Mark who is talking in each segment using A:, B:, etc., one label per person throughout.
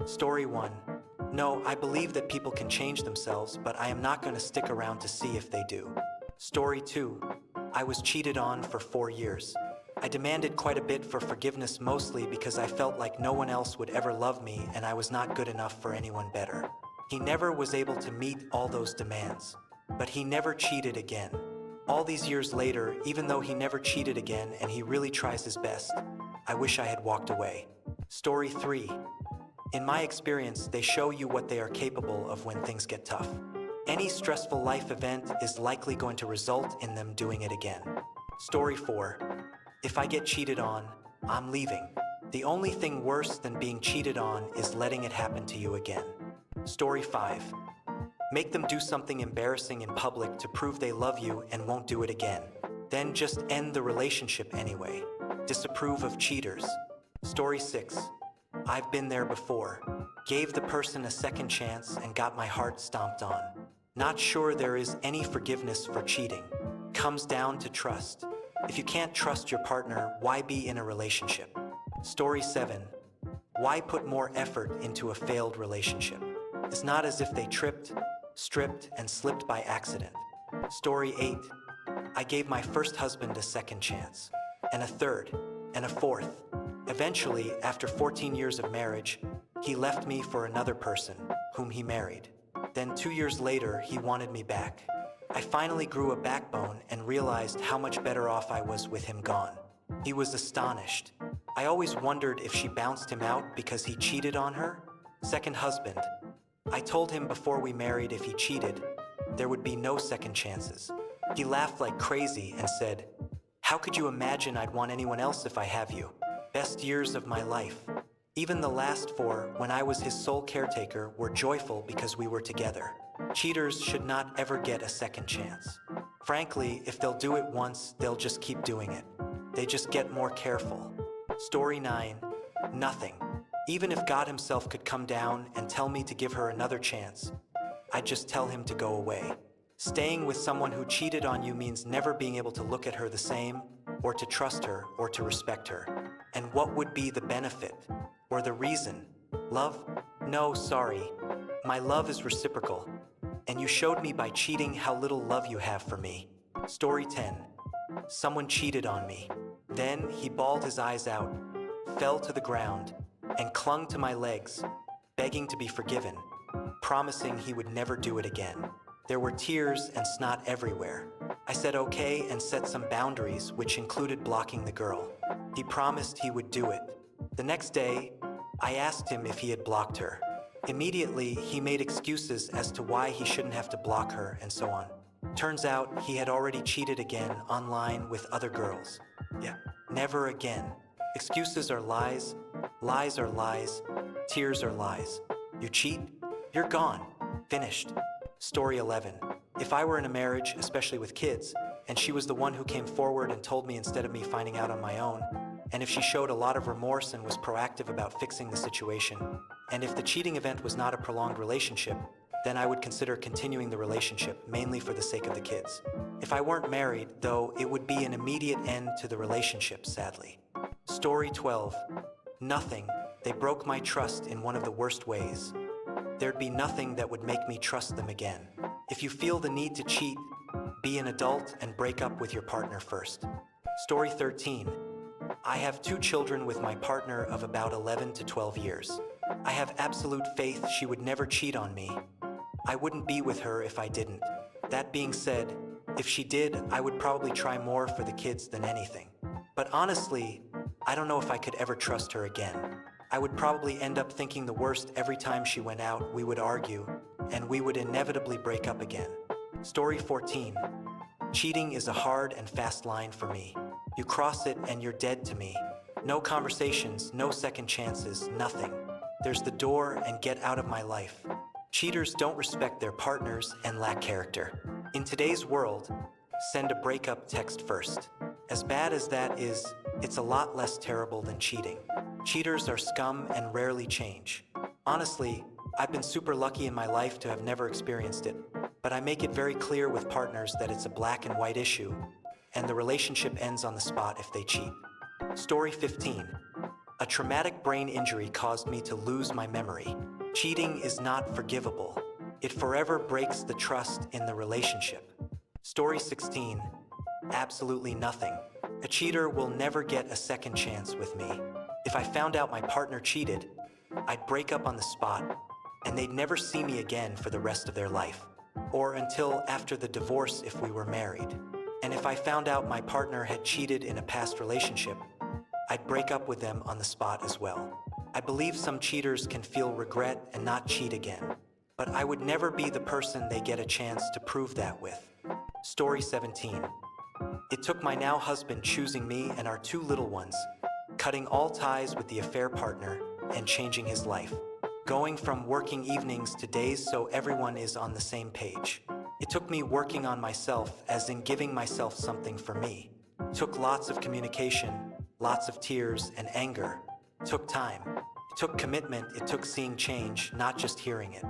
A: Story 1. No, I believe that people can change themselves, but I am not going to stick around to see if they do. Story 2. I was cheated on for 4 years. I demanded quite a bit for forgiveness, mostly because I felt like no one else would ever love me and I was not good enough for anyone better. He never was able to meet all those demands, but he never cheated again. All these years later, even though he never cheated again and he really tries his best, I wish I had walked away. Story 3. In my experience, they show you what they are capable of when things get tough. Any stressful life event is likely going to result in them doing it again. Story 4. If I get cheated on, I'm leaving. The only thing worse than being cheated on is letting it happen to you again. Story 5. Make them do something embarrassing in public to prove they love you and won't do it again. Then just end the relationship anyway. Disapprove of cheaters. Story 6. I've been there before. Gave the person a second chance and got my heart stomped on. Not sure there is any forgiveness for cheating. Comes down to trust. If you can't trust your partner, why be in a relationship? Story 7. Why put more effort into a failed relationship? It's not as if they tripped, stripped, and slipped by accident. Story 8. I gave my first husband a second chance, and a third, and a fourth. Eventually, after 14 years of marriage, he left me for another person, whom he married. Then 2 years later, he wanted me back. I finally grew a backbone and realized how much better off I was with him gone. He was astonished. I always wondered if she bounced him out because he cheated on her. Second husband. I told him before we married if he cheated, there would be no second chances. He laughed like crazy and said, "How could you imagine I'd want anyone else if I have you? Best years of my life." Even the last 4, when I was his sole caretaker, were joyful because we were together. Cheaters should not ever get a second chance. Frankly, if they'll do it once, they'll just keep doing it. They just get more careful. Story 9. Nothing. Even if God himself could come down and tell me to give her another chance, I'd just tell him to go away. Staying with someone who cheated on you means never being able to look at her the same, or to trust her, or to respect her. And what would be the benefit? Or the reason? Love? No, sorry. My love is reciprocal. And you showed me by cheating how little love you have for me. Story 10. Someone cheated on me. Then he bawled his eyes out, fell to the ground, and clung to my legs, begging to be forgiven, promising he would never do it again. There were tears and snot everywhere. I said okay and set some boundaries, which included blocking the girl. He promised he would do it. The next day, I asked him if he had blocked her. Immediately, he made excuses as to why he shouldn't have to block her and so on. Turns out he had already cheated again online with other girls. Yeah, never again. Excuses are lies are lies, tears are lies. You cheat, you're gone, finished. Story 11. If I were in a marriage, especially with kids, and she was the one who came forward and told me instead of me finding out on my own, and if she showed a lot of remorse and was proactive about fixing the situation, and if the cheating event was not a prolonged relationship, then I would consider continuing the relationship, mainly for the sake of the kids. If I weren't married, though, it would be an immediate end to the relationship, sadly. Story 12. Nothing. They broke my trust in one of the worst ways. There'd be nothing that would make me trust them again. If you feel the need to cheat, be an adult and break up with your partner first. Story 13. I have 2 children with my partner of about 11 to 12 years. I have absolute faith she would never cheat on me. I wouldn't be with her if I didn't. That being said, if she did, I would probably try more for the kids than anything. But honestly, I don't know if I could ever trust her again. I would probably end up thinking the worst every time she went out. We would argue, and we would inevitably break up again. Story 14. Cheating is a hard and fast line for me. You cross it and you're dead to me. No conversations, no second chances, nothing. There's the door and get out of my life. Cheaters don't respect their partners and lack character. In today's world, send a breakup text first. As bad as that is, it's a lot less terrible than cheating. Cheaters are scum and rarely change. Honestly, I've been super lucky in my life to have never experienced it, but I make it very clear with partners that it's a black and white issue, and the relationship ends on the spot if they cheat. Story 15. A traumatic brain injury caused me to lose my memory. Cheating is not forgivable. It forever breaks the trust in the relationship. Story 16. Absolutely nothing. A cheater will never get a second chance with me. If I found out my partner cheated, I'd break up on the spot, and they'd never see me again for the rest of their life. Or until after the divorce if we were married. And if I found out my partner had cheated in a past relationship, I'd break up with them on the spot as well. I believe some cheaters can feel regret and not cheat again, but I would never be the person they get a chance to prove that with. Story 17. It took my now husband choosing me and our two little ones, cutting all ties with the affair partner, and changing his life. Going from working evenings to days so everyone is on the same page. It took me working on myself, as in giving myself something for me. Took lots of communication, lots of tears and anger. Took time. It took commitment. It took seeing change, not just hearing it.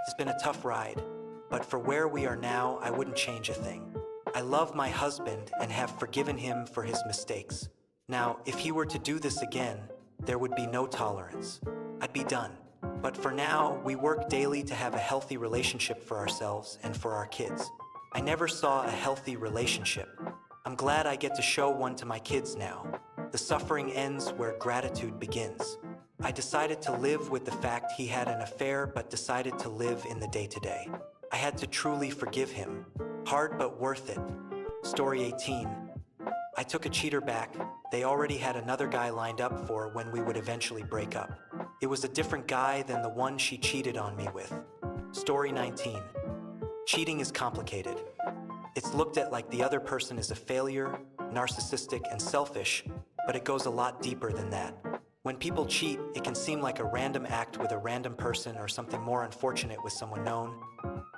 A: It's been a tough ride, but for where we are now, I wouldn't change a thing. I love my husband and have forgiven him for his mistakes. Now, if he were to do this again, there would be no tolerance. I'd be done. But for now, we work daily to have a healthy relationship for ourselves and for our kids. I never saw a healthy relationship. I'm glad I get to show one to my kids now. The suffering ends where gratitude begins. I decided to live with the fact he had an affair, but decided to live in the day-to-day. I had to truly forgive him. Hard but worth it. Story 18. I took a cheater back. They already had another guy lined up for when we would eventually break up. It was a different guy than the one she cheated on me with. Story 19. Cheating is complicated. It's looked at like the other person is a failure, narcissistic, and selfish, but it goes a lot deeper than that. When people cheat, it can seem like a random act with a random person or something more unfortunate with someone known.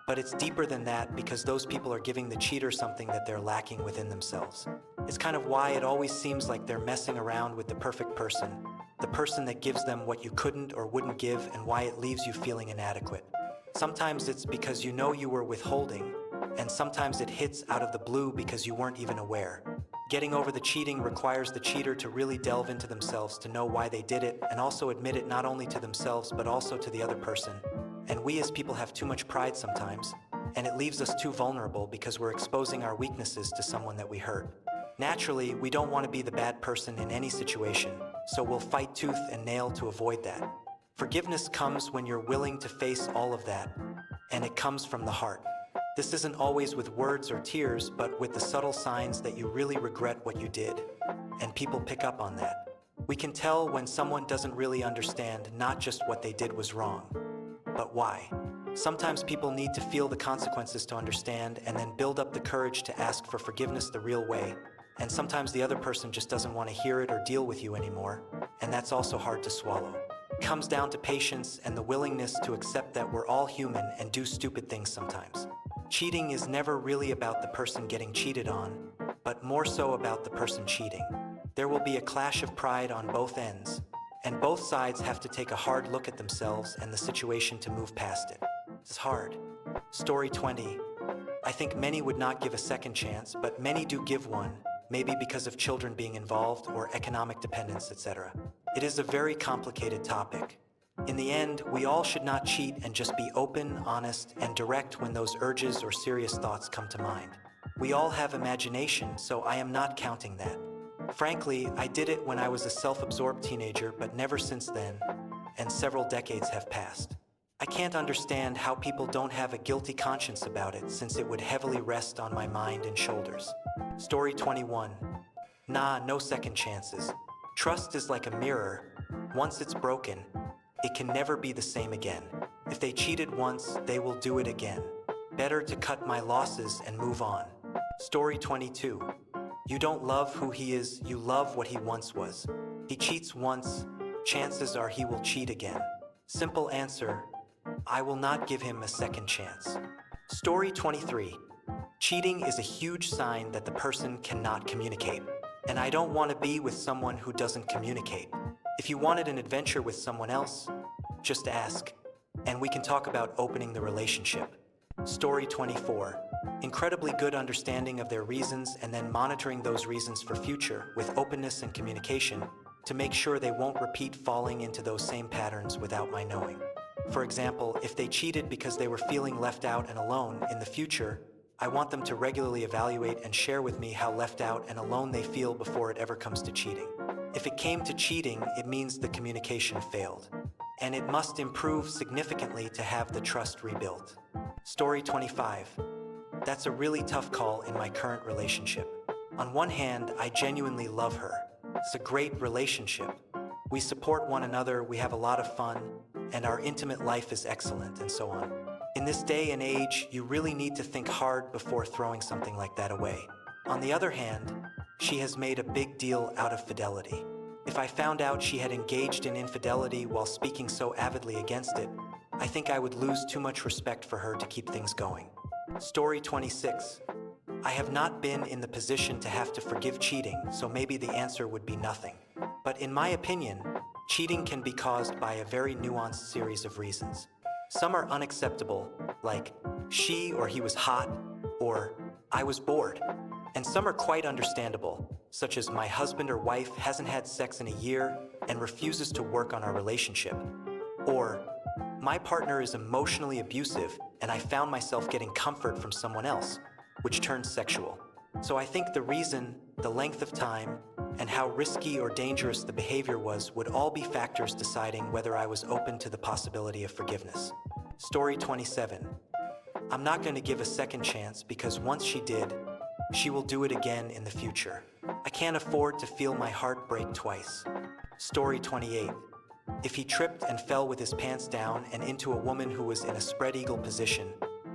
A: But it's deeper than that because those people are giving the cheater something that they're lacking within themselves. It's kind of why it always seems like they're messing around with the perfect person, the person that gives them what you couldn't or wouldn't give, and why it leaves you feeling inadequate. Sometimes it's because you know you were withholding, and sometimes it hits out of the blue because you weren't even aware. Getting over the cheating requires the cheater to really delve into themselves to know why they did it, and also admit it not only to themselves but also to the other person. And we as people have too much pride sometimes, and it leaves us too vulnerable because we're exposing our weaknesses to someone that we hurt. Naturally, we don't want to be the bad person in any situation, so we'll fight tooth and nail to avoid that. Forgiveness comes when you're willing to face all of that, and it comes from the heart. This isn't always with words or tears, but with the subtle signs that you really regret what you did, and people pick up on that. We can tell when someone doesn't really understand not just what they did was wrong, but why. Sometimes people need to feel the consequences to understand and then build up the courage to ask for forgiveness the real way. And sometimes the other person just doesn't want to hear it or deal with you anymore, and that's also hard to swallow. It comes down to patience and the willingness to accept that we're all human and do stupid things sometimes. Cheating is never really about the person getting cheated on, but more so about the person cheating. There will be a clash of pride on both ends, and both sides have to take a hard look at themselves and the situation to move past it. It's hard. Story 20. I think many would not give a second chance, but many do give one, maybe because of children being involved or economic dependence, etc. It is a very complicated topic. In the end, we all should not cheat and just be open, honest, and direct when those urges or serious thoughts come to mind. We all have imagination, so I am not counting that. Frankly, I did it when I was a self-absorbed teenager, but never since then, and several decades have passed. I can't understand how people don't have a guilty conscience about it, since it would heavily rest on my mind and shoulders. Story 21. Nah, no second chances. Trust is like a mirror. Once it's broken, it can never be the same again. If they cheated once, they will do it again. Better to cut my losses and move on. Story 22. You don't love who he is, you love what he once was. He cheats once, chances are he will cheat again. Simple answer, I will not give him a second chance. Story 23. Cheating is a huge sign that the person cannot communicate. And I don't want to be with someone who doesn't communicate. If you wanted an adventure with someone else, just ask, and we can talk about opening the relationship. Story 24. Incredibly good understanding of their reasons and then monitoring those reasons for future with openness and communication to make sure they won't repeat falling into those same patterns without my knowing. For example, if they cheated because they were feeling left out and alone, in the future, I want them to regularly evaluate and share with me how left out and alone they feel before it ever comes to cheating. If it came to cheating, it means the communication failed, and it must improve significantly to have the trust rebuilt. Story 25. That's a really tough call in my current relationship. On one hand, I genuinely love her. It's a great relationship. We support one another, we have a lot of fun, and our intimate life is excellent, and so on. In this day and age, you really need to think hard before throwing something like that away. On the other hand, she has made a big deal out of fidelity. If I found out she had engaged in infidelity while speaking so avidly against it, I think I would lose too much respect for her to keep things going. Story 26. I have not been in the position to have to forgive cheating, so maybe the answer would be nothing. But in my opinion, cheating can be caused by a very nuanced series of reasons. Some are unacceptable, like she or he was hot, or I was bored. And some are quite understandable, such as my husband or wife hasn't had sex in a year and refuses to work on our relationship. Or my partner is emotionally abusive and I found myself getting comfort from someone else, which turns sexual. So I think the reason, the length of time, and how risky or dangerous the behavior was would all be factors deciding whether I was open to the possibility of forgiveness. Story 27. I'm not going to give a second chance because once she did, she will do it again in the future. I can't afford to feel my heart break twice. Story 28. If he tripped and fell with his pants down and into a woman who was in a spread eagle position,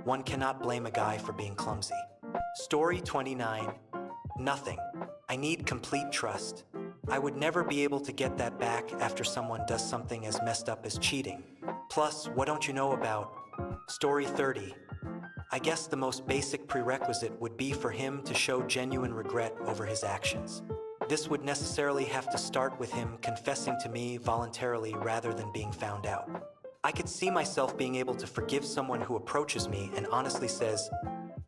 A: one cannot blame a guy for being clumsy. Story 29. Nothing. I need complete trust. I would never be able to get that back after someone does something as messed up as cheating. Plus, what don't you know about? Story 30. I guess the most basic prerequisite would be for him to show genuine regret over his actions. This would necessarily have to start with him confessing to me voluntarily rather than being found out. I could see myself being able to forgive someone who approaches me and honestly says,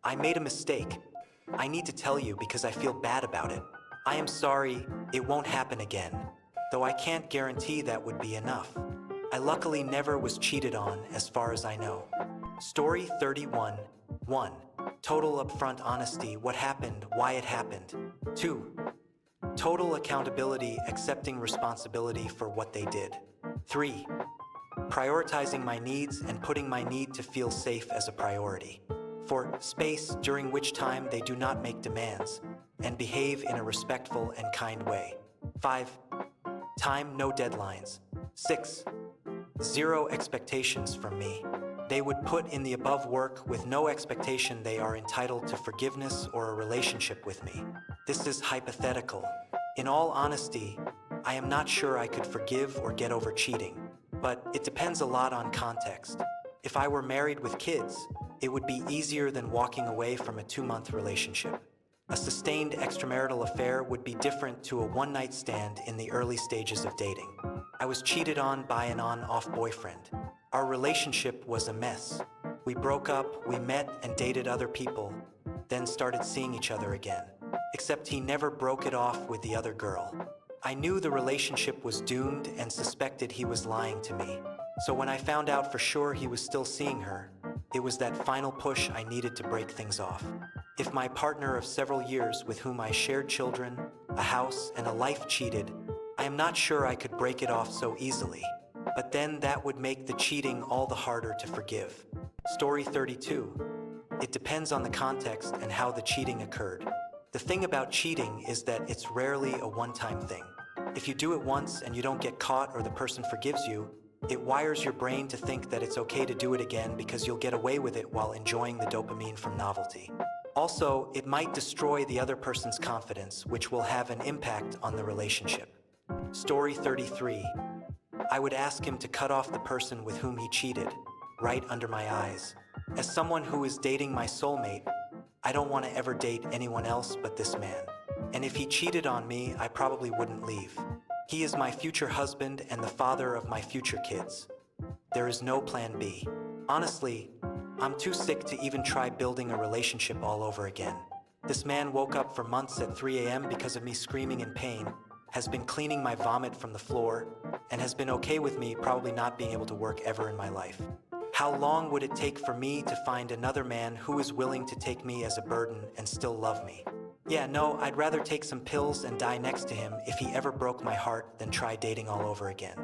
A: I made a mistake. I need to tell you because I feel bad about it. I am sorry, it won't happen again. Though I can't guarantee that would be enough. I luckily never was cheated on as far as I know. Story 31. 1. Total upfront honesty, what happened, why it happened. 2. Total accountability, accepting responsibility for what they did. 3. Prioritizing my needs and putting my need to feel safe as a priority. 4. Space, during which time they do not make demands and behave in a respectful and kind way. 5. Time, no deadlines. 6. Zero expectations from me. They would put in the above work with no expectation they are entitled to forgiveness or a relationship with me. This is hypothetical. In all honesty, I am not sure I could forgive or get over cheating, but it depends a lot on context. If I were married with kids, it would be easier than walking away from a 2-month relationship. A sustained extramarital affair would be different to a one-night stand in the early stages of dating. I was cheated on by an on-off boyfriend. Our relationship was a mess. We broke up, we met and dated other people, then started seeing each other again. Except he never broke it off with the other girl. I knew the relationship was doomed and suspected he was lying to me. So when I found out for sure he was still seeing her, it was that final push I needed to break things off. If my partner of several years with whom I shared children, a house, and a life cheated, I am not sure I could break it off so easily. But then that would make the cheating all the harder to forgive. Story 32. It depends on the context and how the cheating occurred. The thing about cheating is that it's rarely a one-time thing. If you do it once and you don't get caught or the person forgives you, it wires your brain to think that it's okay to do it again because you'll get away with it while enjoying the dopamine from novelty. Also, it might destroy the other person's confidence, which will have an impact on the relationship. Story 33. I would ask him to cut off the person with whom he cheated, right under my eyes. As someone who is dating my soulmate, I don't want to ever date anyone else but this man. And if he cheated on me, I probably wouldn't leave. He is my future husband and the father of my future kids. There is no plan B. Honestly, I'm too sick to even try building a relationship all over again. This man woke up for months at 3 a.m. because of me screaming in pain, has been cleaning my vomit from the floor, and has been okay with me probably not being able to work ever in my life. How long would it take for me to find another man who is willing to take me as a burden and still love me? Yeah, no, I'd rather take some pills and die next to him if he ever broke my heart than try dating all over again.